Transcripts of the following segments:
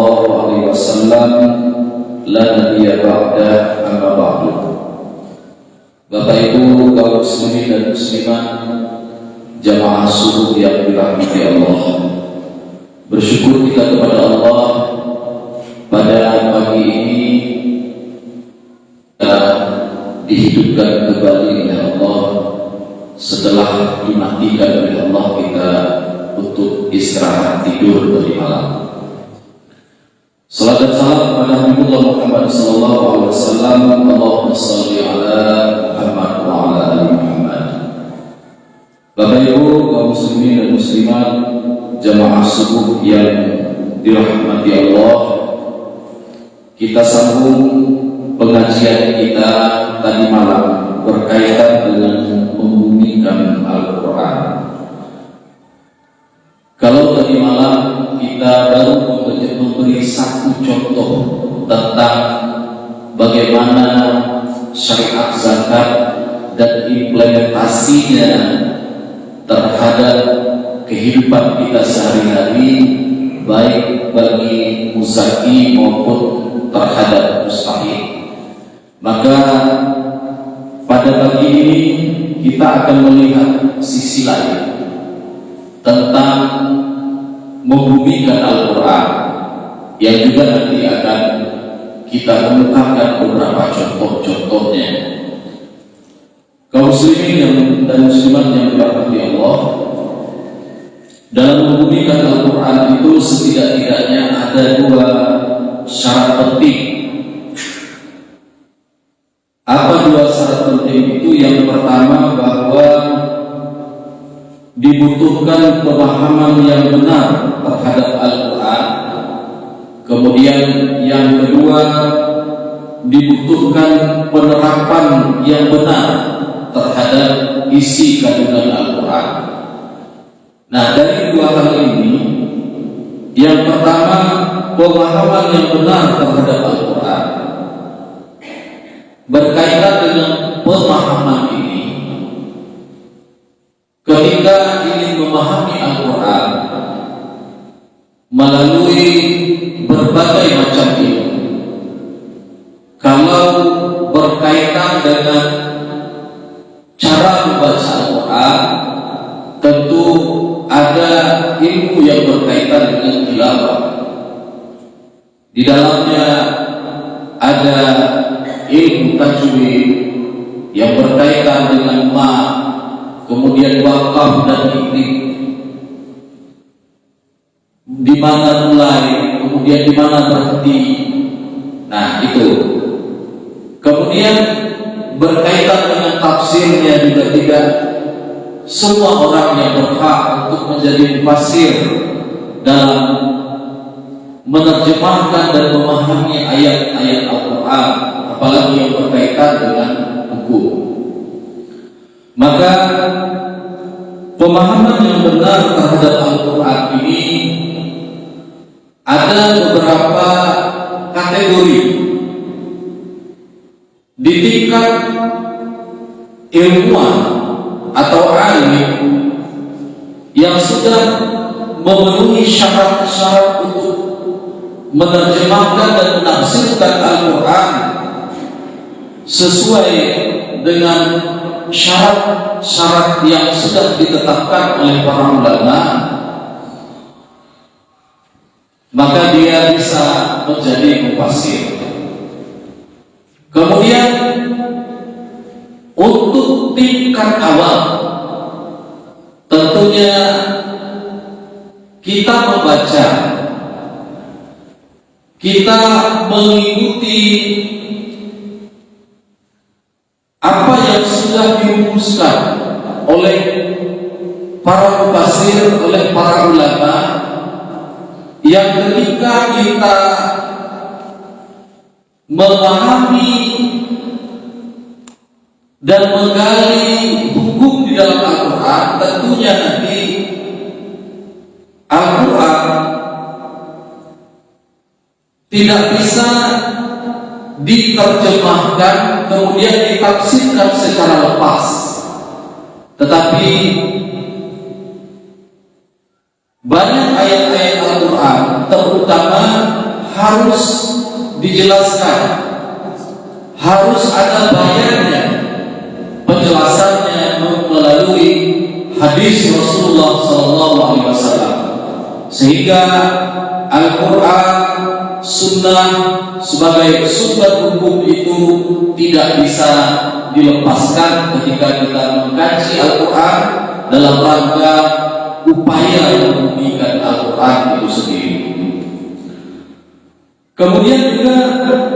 sallallahu alaihi wasallam, la nabiyya ba'da, amma ba'du. Bapak Ibu kaum muslimin dan muslimat, jamaah subuh yang dirahmati Allah, bersyukur kita kepada Allah pada pagi ini kita dihidupkan kembali oleh Allah setelah dimatikan oleh Allah kita untuk istirahat tidur dari malam. Salat dan salam kepada Nabiullah Muhammad sallallahu alaihi wasallam. Allahumma shalli ala Muhammad wa ala ali Muhammad. Bapak Ibu kaum muslimin dan muslimat, jamaah subuh yang dirahmati Allah, kita sambung pengajian kita tadi malam berkaitan dengan membumikan Al-Quran. Kalau tadi malam kita baru memberi satu contoh tentang bagaimana syariat zakat dan implementasinya terhadap kehidupan kita sehari-hari, baik bagi muzaki maupun terhadap mustahik. Maka pada pagi ini kita akan melihat sisi lain tentang membumikan Al-Quran, yang juga nanti akan kita mengemukakan beberapa contoh-contohnya. Kaum muslimin dan muslimat yang dirahmati Allah, dalam membumikan Al-Quran itu setidak-tidaknya ada dua syarat penting. Apa dua syarat penting itu? Yang pertama, bahwa dibutuhkan pemahaman yang benar terhadap Al-Quran. Kemudian yang kedua, dibutuhkan penerapan yang benar terhadap isi kandungan Al-Quran. Nah, dari dua hal ini, yang pertama, pemahaman yang benar terhadap Al-Quran. Berkaitan dengan pemahaman ini, ketika ingin memahami Al-Quran melalui berbagai macam ilmu, kalau berkaitan dengan cara membaca Al-Quran, tentu ada ilmu yang berkaitan dengan tilawah. Di dalamnya ada ilmu tajwid yang berkaitan dengan kemudian wakaf dan iklim, di mana mulai, kemudian di mana berhenti. Nah, itu. Kemudian berkaitan dengan tafsirnya juga, tidak semua orang yang berhak untuk menjadi mufassir dalam menerjemahkan dan memahami ayat-ayat Al-Quran, apalagi yang berkaitan dengan hukum. Maka pemahaman yang benar terhadap Al-Quran ini ada beberapa kategori. Di tingkat ilmuwan atau alim yang sudah memenuhi syarat-syarat untuk menerjemahkan dan menafsirkan Al-Quran sesuai dengan syarat-syarat yang sudah ditetapkan oleh para ulama, maka dia bisa menjadi mufassir. Kemudian untuk tingkat awal, tentunya kita membaca, kita mengikuti apa yang sudah dirumuskan oleh para mufassir, oleh para ulama, yang ketika kita memahami dan menggali hukum di dalam Al-Quran, tentunya nanti Al-Quran tidak bisa diterjemahkan kemudian ditafsirkan secara lepas, tetapi banyak ayat-ayat Al-Quran, terutama harus dijelaskan, harus ada bayannya, penjelasannya melalui hadis Rasulullah SAW, sehingga Al-Quran, Sunnah sebagai sumber hukum itu tidak bisa dilepaskan ketika kita mengkaji Al-Quran dalam rangka upaya membuktikan Al-Quran itu sendiri. Kemudian juga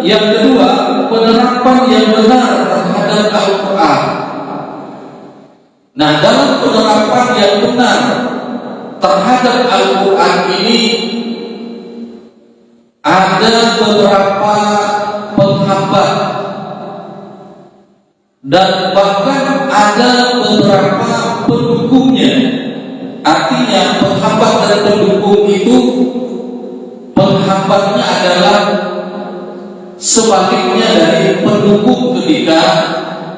yang kedua, penerapan yang benar terhadap Al-Quran. Nah, dalam penerapan yang benar terhadap Al-Quran ini ada beberapa penghambat dan bahkan ada beberapa pendukungnya. Artinya penghambat dan pendukung itu, penghambatnya adalah sebaliknya dari pendukung ketika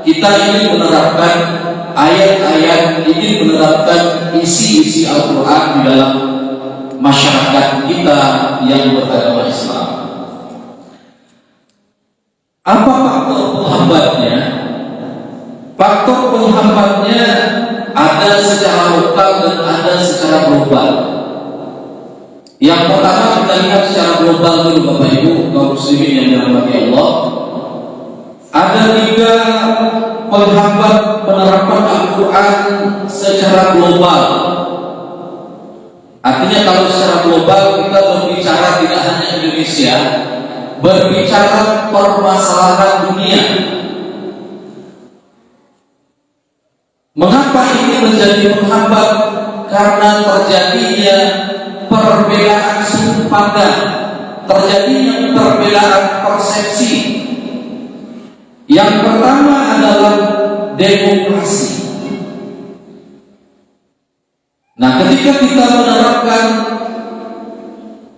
kita ingin menerapkan ayat-ayat, ingin menerapkan isi-isi Al-Quran di dalam masyarakat kita yang beragama Islam. Apa faktor penghambatnya? Faktor penghambatnya ada secara lokal dan ada secara global. Yang pertama kita lihat secara global dulu, Bapak Ibu kaum muslimin yang dirahmati Allah. Ada 3 penghambat penerapan Al-Quran secara global. Artinya kalau secara global kita berbicara tidak hanya Indonesia, berbicara permasalahan dunia. Mengapa ini menjadi penghambat? Karena terjadinya perbedaan sudut pandang, terjadinya perbedaan persepsi. Yang pertama adalah demokrasi. Nah, ketika kita menerapkan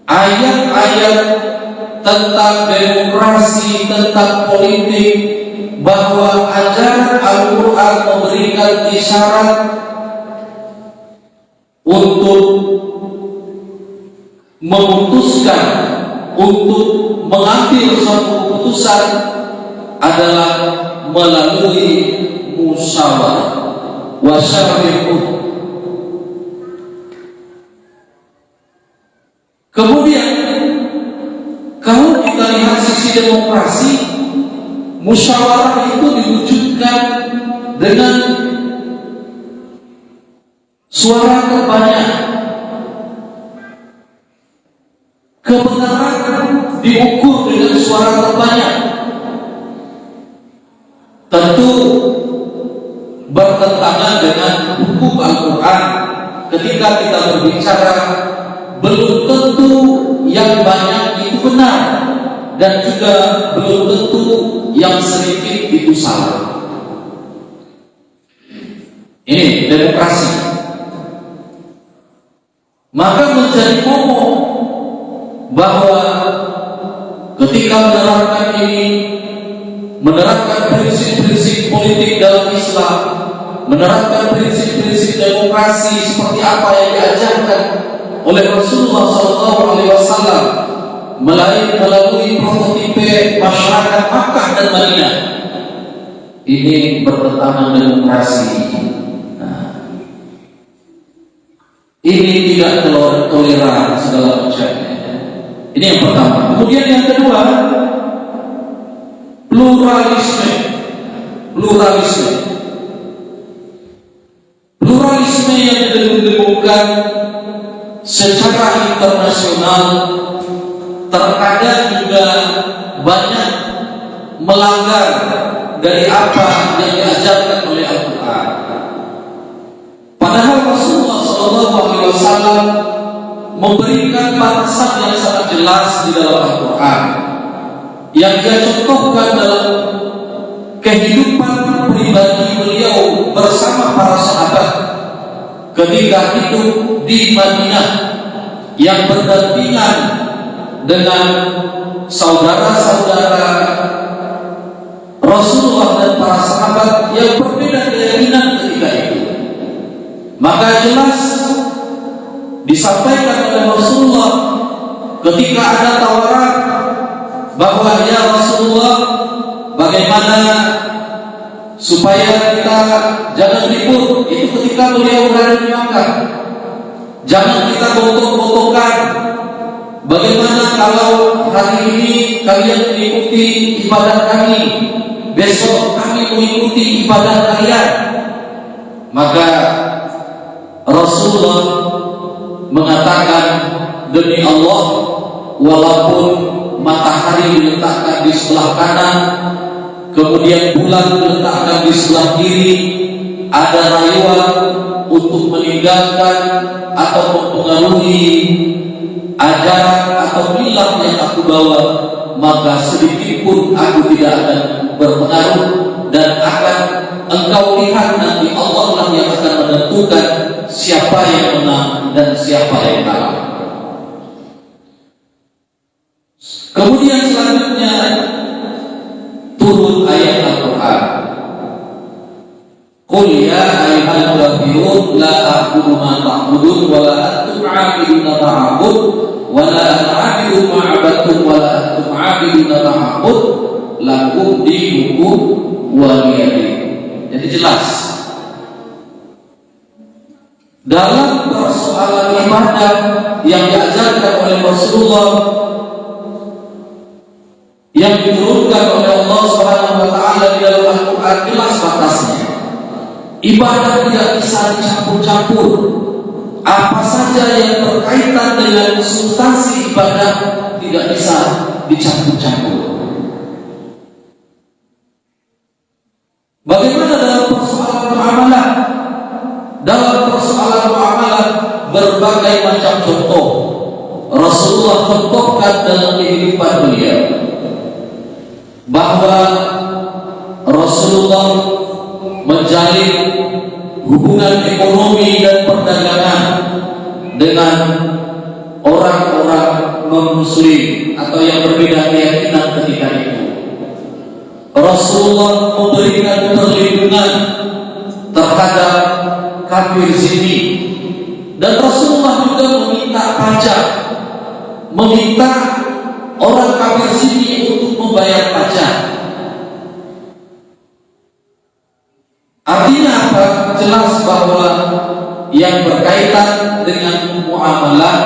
ayat-ayat tentang demokrasi, tentang politik, bahwa ajaran Al-Quran memberikan isyarat untuk memutuskan, untuk mengambil suatu keputusan adalah melalui musyawarah wasyawirun. Kemudian kalau kita lihat sisi demokrasi, musyawarah itu diwujudkan dengan suara terbanyak. Kebenaran diukur dengan suara terbanyak. Tentu bertentangan dengan hukum Al-Quran. Ketika kita berbicara, belum tentu yang banyak itu benar, dan juga belum tentu yang sedikit itu salah. Ini demokrasi. Maka menjadi momok bahwa ketika menerapkan ini, menerapkan prinsip-prinsip politik dalam Islam, menerapkan prinsip-prinsip demokrasi seperti apa yang diajarkan oleh Rasulullah SAW melalui prototipe masyarakat Makkah dan Madinah, ini bertentangan demokrasi. Nah, ini tidak toleran segala macamnya. Ini yang pertama. Kemudian yang kedua, pluralisme. Pluralisme yang didengungkan secara internasional terkadang juga banyak melanggar dari apa yang diajarkan oleh Al-Quran. Padahal Rasulullah SAW memberikan batasan yang sangat jelas di dalam Al-Quran, yang dia contohkan dalam kehidupan pribadi beliau bersama para sahabat ketika hidup di Madinah, yang berdampingan dengan saudara-saudara Rasulullah dan para sahabat yang berbeda keyakinan ketika itu. Maka jelas disampaikan oleh Rasulullah ketika ada tawaran bahwa ya Rasulullah, bagaimana supaya kita jangan ribut. Itu ketika beliau berada di Makkah. Jangan kita gotok-gotokan. Bagaimana kalau hari ini kalian mengikuti ibadah kami, besok kami mengikuti ibadah kalian? Maka Rasulullah mengatakan, demi Allah, walaupun matahari diletakkan di sebelah kanan, kemudian bulan diletakkan di sebelah kiri, ada rayuan untuk meninggalkan atau mempengaruhi ajaran atau milah yang aku bawa, maka sedikit pun aku tidak akan berpengaruh, dan akan engkau lihat nanti Allah lah yang akan menentukan siapa yang menang dan siapa yang kalah. Kemudian selanjutnya turun ayat Al-Quran. Qul ya ayyuhal kafirun la a'budu ma ta'budun wa la antum 'abiduna ma a'bud wa la ana 'abidu ma 'abadtum wa la antum 'abiduna ma a'bud lakum dinukum waliyadin. Jadi jelas dalam persoalan ibadah yang diajarkan oleh Rasulullah, yang diturunkan oleh Allah Subhanahu wa taala di dalam Al-Qur'an, jelas batasnya. Ibadah tidak bisa dicampur-campur. Apa saja yang berkaitan dengan substansi ibadah tidak bisa dicampur-campur. Bagaimana dalam persoalan muamalah? Dalam persoalan muamalah berbagai macam contoh Rasulullah contohkan dalam kehidupan beliau, bahwa Rasulullah menjalin hubungan ekonomi dan perdagangan dengan orang-orang non-muslim atau yang berbeda keyakinan ketika itu. Rasulullah memberikan perlindungan terhadap kafir sini, dan Rasulullah juga meminta pajak, meminta orang kafir sini untuk membayar pajak. Artinya apa? Jelas bahwa yang berkaitan dengan muamalah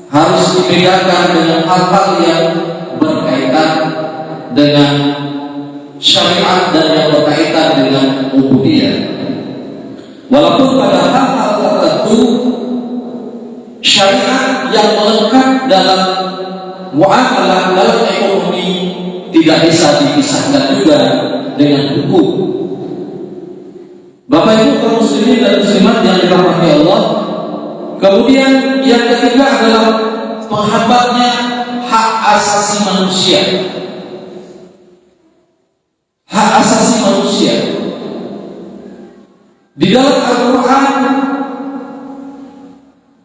harus dibedakan dengan hal-hal yang berkaitan dengan syariat dan yang berkaitan dengan ubudiyah. Walaupun pada hal-hal tertentu syariat yang melekat dalam muamalah, dalam ekonomi, tidak bisa dipisahkan juga dengan hukum. Bapak Ibu kaum muslimin dan muslimat yang dirahmati Allah. Kemudian yang ketiga adalah penghambatnya hak asasi manusia. Hak asasi manusia. Di dalam Al-Quran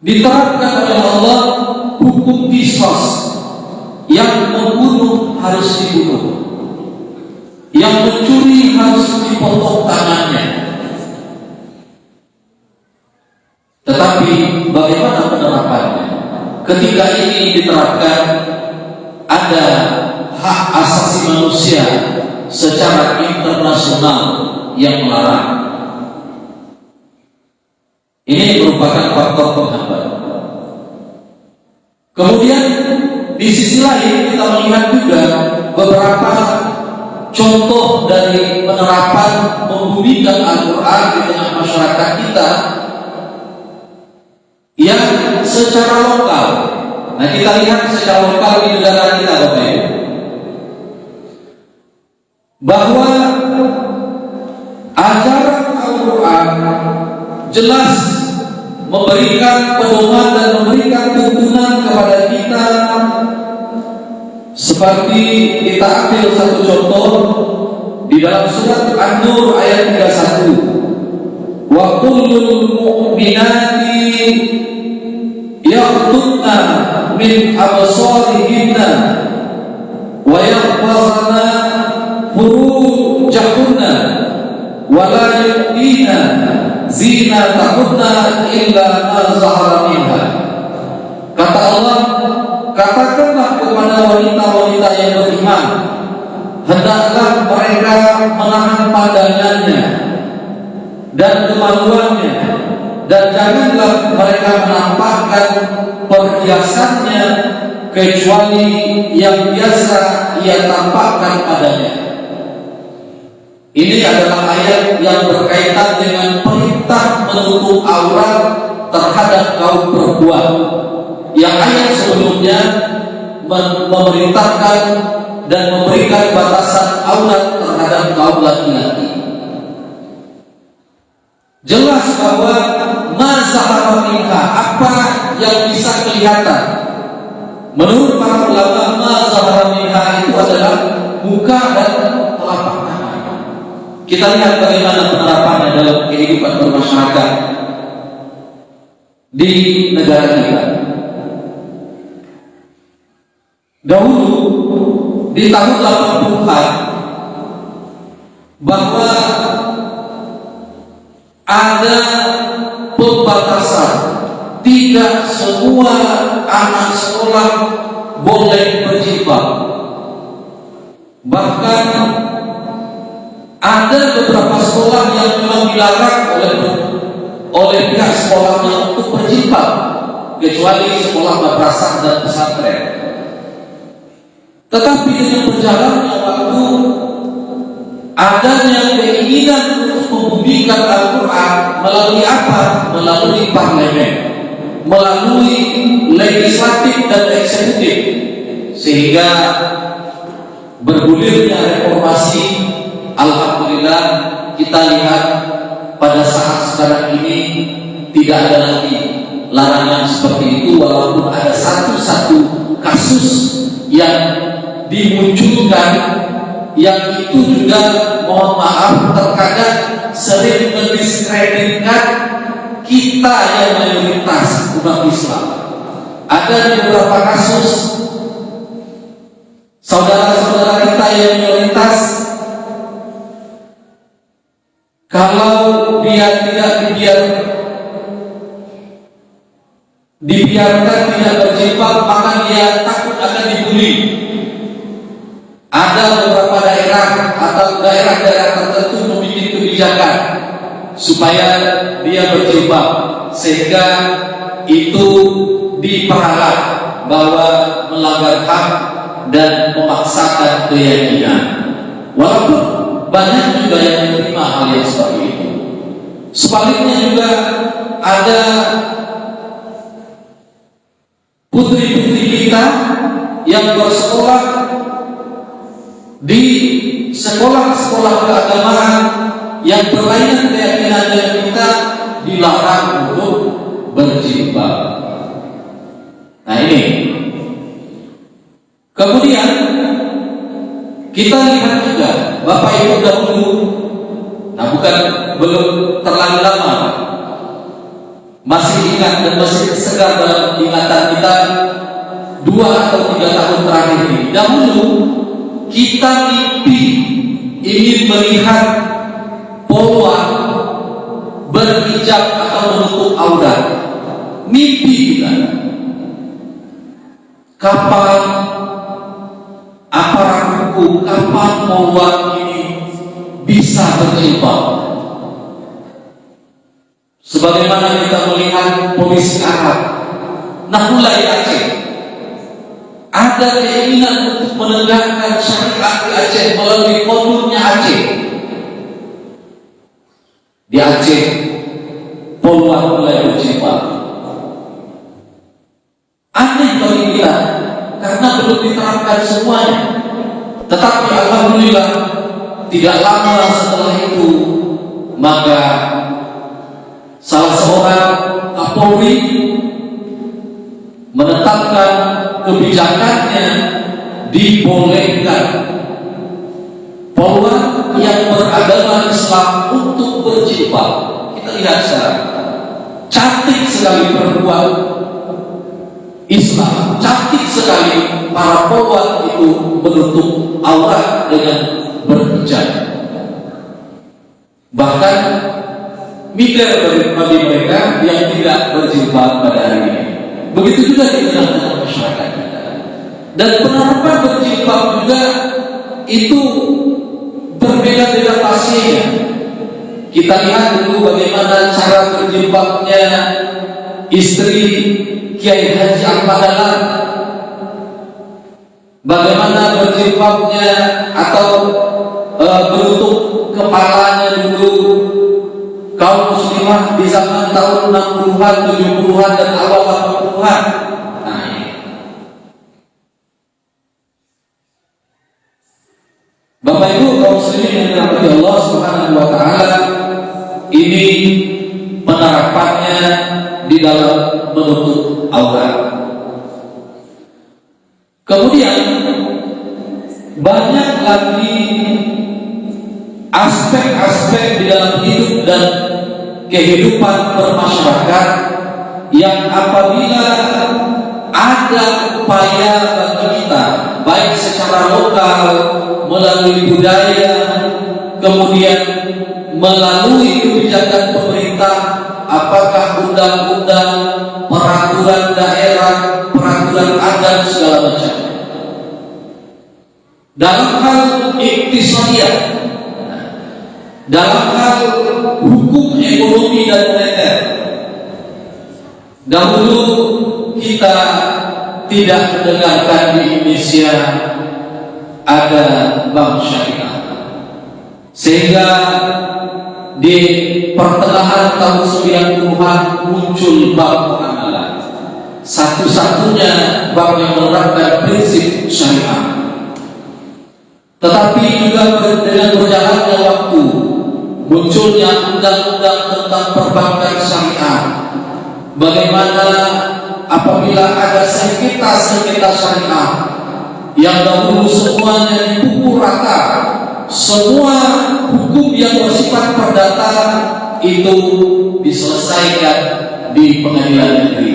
diterapkan oleh Allah hukum qisas, yang membunuh harus dibunuh, yang mencuri harus dipotong tangannya. Tetapi bagaimana penerapannya? Ketika ini diterapkan, ada hak asasi manusia secara internasional yang melarang. Ini merupakan faktor penghambat. Kemudian di sisi lain kita melihat juga beberapa contoh dari penerapan membumikan Al-Quran di tengah masyarakat kita yang secara lokal. Nah, kita lihat secara lokal di negara kita, Bapak Ibu, bahwa ajaran Al-Quran jelas memberikan pedoman dan memberikan tuntunan kepada kita. Seperti kita ambil satu contoh di dalam surat An-Nur ayat 31. Wa kullul mu'minati yaghdudna min absarihinna wa yahfazna furujahunna wa la yubdina zinatahunna illa ma zahara minha. Kata Allah, katakanlah kepada kepada wanita-wanita yang beriman, hendaklah mereka menahan pandangannya dan kemaluannya, dan janganlah mereka menampakkan perhiasannya kecuali yang biasa ia tampakkan padanya. Ini adalah ayat yang berkaitan dengan perintah menutup aurat terhadap kaum perempuan. Yang ayat sebelumnya memerintahkan dan memberikan batasan aurat terhadap kaum laki-laki. Jelas bahwa mazhar minha, apa yang bisa kelihatan. Menurut para ulama, mazhar minha itu adalah muka dan telapak tangan. Kita lihat bagaimana penerapannya dalam kehidupan bermasyarakat di negara kita. Dahulu di tahun 80-an bahwa ada pembatasan, tidak semua anak sekolah boleh berjilbab. Bahkan ada beberapa sekolah yang memang dilarang oleh pihak sekolahnya untuk berjilbab, kecuali sekolah madrasah dan pesantren. Tetapi dengan berjalannya waktu, adanya keinginan untuk membumikan Al-Quran melalui apa? Melalui parlemen, melalui legislatif dan eksekutif, sehingga bergulirnya reformasi. Alhamdulillah, kita lihat pada saat sekarang ini tidak ada lagi larangan seperti itu, walaupun ada satu kasus yang dimunculkan, yang itu juga mohon maaf terkadang sering mendiskreditkan kita yang mayoritas umat Islam. Ada beberapa kasus saudara-saudara kita yang mayoritas, kalau dia tidak dibiarkan tidak berjilbab, maka dia takut akan dibully. Ada beberapa daerah atau daerah-daerah tertentu membuat kebijakan supaya dia berjilbab, sehingga itu diperalat bahwa melanggar hak dan memaksakan keyakinan. Walaupun banyak juga yang menerima hal yang seperti itu. Sebaliknya juga ada putri-putri kita yang bersekolah di sekolah-sekolah keagamaan yang berlainan keyakinan dengan kita, dilarang untuk berjilbab. Nah ini. Kemudian kita lihat juga Bapak Ibu dahulu, belum terlalu lama, masih ingat dan masih segar dalam ingatan kita 2 atau 3 tahun terakhir ini. Dahulu kita mimpi ingin melihat poluan berhijab atau menutup aurat. Mimpi kita. Kapan aparat hukum, kapan poluan ini bisa berjilbab? Sebagaimana kita melihat polisi Arab, mulai Aceh, ada keinginan untuk menegakkan syariat di Aceh melalui kodurnya Aceh. Di Aceh, poluan mulai berjilbab. Aneh bagi kita, karena belum diterapkan semuanya. Tetapi alhamdulillah, tidak lama setelah itu, maka salah seorang Kapolri menetapkan kebijakannya dibolehkan poluan yang beragama Islam untuk berjilbab. Kita lihat sekarang, cantik sekali perempuan Islam, cantik sekali para poluan itu menutup aurat dengan berhijab. Bahkan minder bagi mereka yang tidak berjilbab pada hari ini. Begitu juga di tengah-tengah masyarakat kita. Dan penerapan berjilbab juga itu berbeda-beda pastinya. Kita lihat dulu bagaimana cara berjilbabnya istri Kiai Haji Al-Fadalan, bagaimana berjilbabnya atau menutup kepalanya dulu kaum muslimah di zaman tahun 60-an, 70-an dan awal 80-an. Bapak Ibu kaum muslimin yang dirahmati Allah Subhanahu wa taala, ini penerapannya di dalam menutup aurat. Kemudian banyak lagi aspek-aspek di dalam hidup dan kehidupan bermasyarakat yang apabila ada upaya bagi kita, baik secara lokal melalui budaya, kemudian melalui kebijakan pemerintah, apakah undang-undang, peraturan daerah, peraturan adat, segala macam. Dalam hal iktisadiyah, dalam hal hukum ekonomi dan moneter, dahulu kita tidak mendengarkan di Indonesia ada bank syariah, sehingga di pertengahan tahun 90-an muncul bank pengawalan, satu-satunya bank yang menerapkan prinsip syariah. Tetapi juga dengan berjalannya waktu, munculnya undang-undang tentang perbankan syariah. Bagaimana apabila ada sengketa syariah yang dahulu semuanya dipukul rata, semua hukum yang bersifat perdata itu diselesaikan di pengadilan negeri.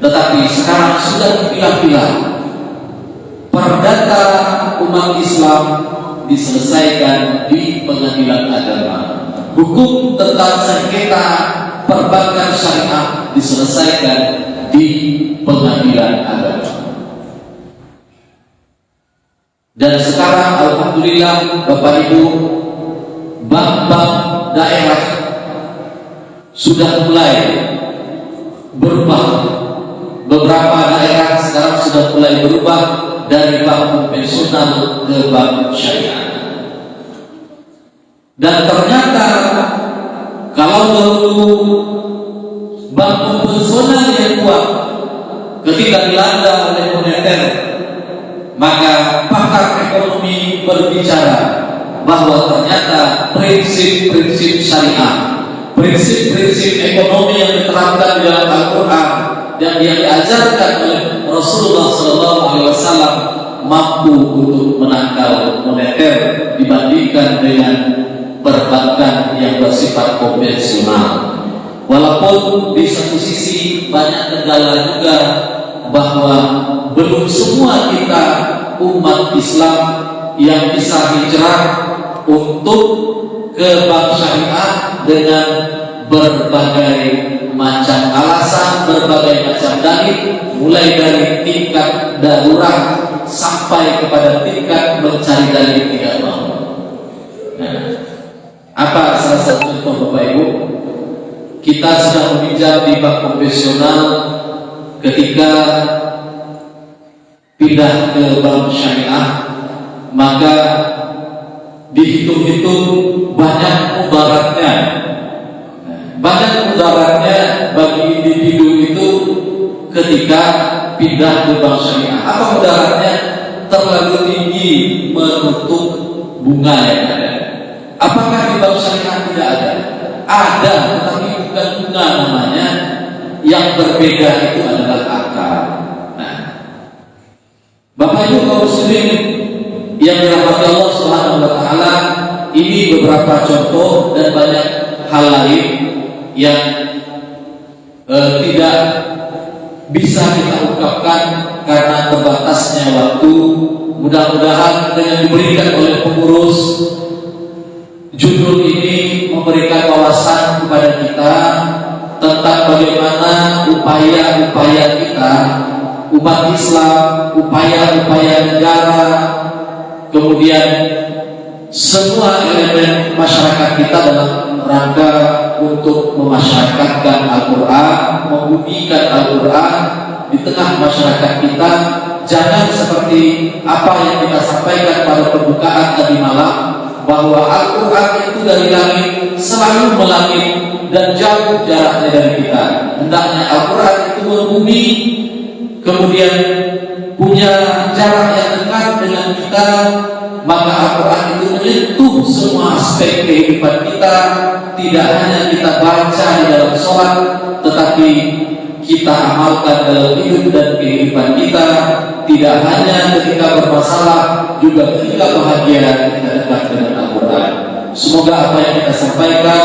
Tetapi sekarang sudah dipilah-pilah. Perdata umat Islam diselesaikan di pengadilan agama. Hukum tentang sengketa perbankan syariah diselesaikan di pengadilan agama. Dan sekarang alhamdulillah Bapak Ibu, bank-bank daerah sudah mulai berubah. Beberapa daerah sekarang sudah mulai berubah dari bank konvensional ke bank syariah. Dan ternyata kalau dahulu bank konvensional yang kuat ketika dilanda oleh moneter, maka pakar ekonomi berbicara bahwa ternyata prinsip-prinsip syariah, prinsip-prinsip ekonomi yang diterapkan di dalam Al-Quran dan yang diajarkan oleh Rasulullah SAW mampu untuk menangkal moneter dibandingkan dengan perbankan yang bersifat konvensional. Walaupun di satu sisi banyak kendala juga, bahwa belum semua kita umat Islam yang bisa hijrah untuk ke bank syariah dengan berbagai macam alasan, berbagai macam dalih, mulai dari tingkat darurat sampai kepada tingkat mencari dalih tidak mau. Nah, apa salah satu contoh Bapak Ibu? Kita sedang meminjam di bank konvensional, ketika pindah ke bank syariah, maka dihitung-hitung banyak mudaratnya. Banyak mudaratnya bagi individu itu ketika pindah ke bank syariah. Apa mudaratnya? Terlalu tinggi menutup bunga yang ada. Apakah di bank syariah tidak ada? Ada, tetapi bukan bunga namanya. Yang berbeda itu adalah akar. Nah, Bapak Ibu kaum muslimin yang dirahmati Allah Subhanahu wa taala, ini beberapa contoh dan banyak hal lain yang tidak bisa kita ungkapkan karena terbatasnya waktu. Mudah-mudahan dengan diberikan oleh pengurus judul ini memberikan wawasan kepada kita tentang bagaimana upaya-upaya kita umat Islam, upaya-upaya negara, kemudian semua elemen masyarakat kita dalam rangka untuk memasyarakatkan Al-Quran, membumikan Al-Quran di tengah masyarakat kita. Jangan seperti apa yang kita sampaikan pada pembukaan tadi malam, bahwa Al-Quran itu dari langit selalu melangit dan jauh jaraknya dari kita. Hendaknya Al-Quran itu membumi, kemudian punya jarak yang dekat dengan kita, maka Al-Quran itu menyentuh semua aspek kehidupan kita. Tidak hanya kita baca di dalam sholat, tetapi kita amalkan dalam hidup dan kehidupan kita. Tidak hanya ketika bermasalah, juga ketika bahagia kita dekat dengan Al-Quran. Semoga apa yang kita sampaikan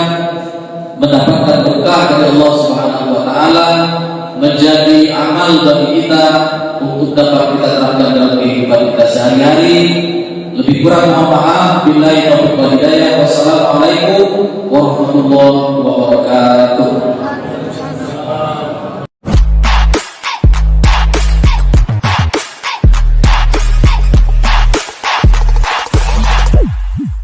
mendapatkan berkah dari Allah Subhanahu wa Ta'ala, menjadi amal bagi kita untuk dapat kita terapkan dalam kehidupan kita sehari-hari. Lebih kurang mohon maaf. Billahi taufiq wal hidayah. Wassalamualaikum warahmatullahi